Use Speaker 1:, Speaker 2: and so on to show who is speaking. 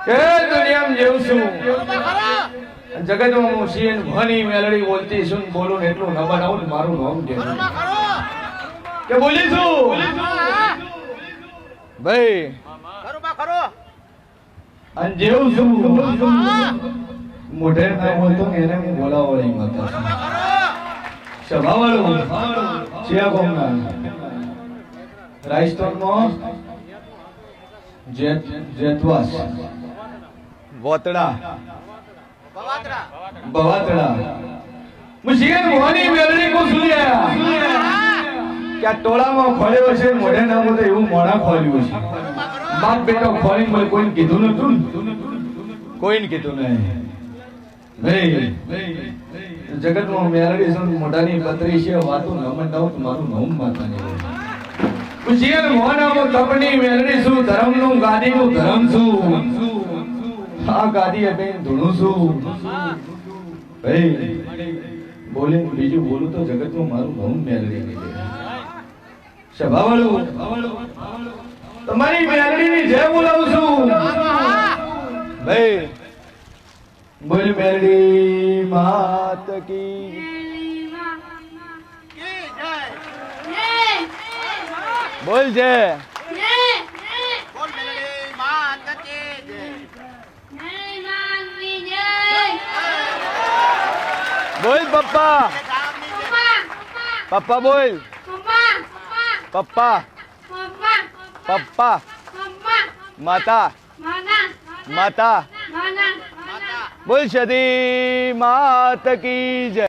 Speaker 1: કે દુનિયામાં જેવું છું જગતમાં હું સીએન ભણી મેલડી બોલતી છું બોલું ને એટલું ન બનાવું મારું નામ દે કે બોલી છું ભાઈ અને જેવું છું મોઢે ના બોલતો ને એને હું બોલાવવાની માતા સભાવાળું ચિયા કોમના રાજસ્થાનમાં જેતવાસ વોતડા બવાતડા મુશિયન મોહની મેલડી કો સુલ્યા કે આ ટોળામાં ખોલ્યો છે મોઢે ના બોલતો એવું મોઢા ખોલ્યું છે બાપ બેટો ખોલીને બોલે કોઈને કીધું નતું કોઈને કીધું નહીં ભાઈ જગતમાં મેલડી સન મોઢાની પતરી છે વાતો નમન નવ મારું નામ માતાની મુશિયન મોહનામાં તપની મેલડી છું ધર્મનું ગાદીનું ધર્મ છું આ ગાદી બેન ધૂણું છું ભાઈ બોલે બીજું બોલું તો જગતમાં મારું નામ મેલડી નહીં સભાવાળું તમારી મેલડીની જય બોલાવું છું ભાઈ બોલ મેલડી માત કી બોલ જય બોલ પપ્પા પપ્પા બોલ પપ્પા પપ્પા માતા માતા બોલ સતી માત કી જય।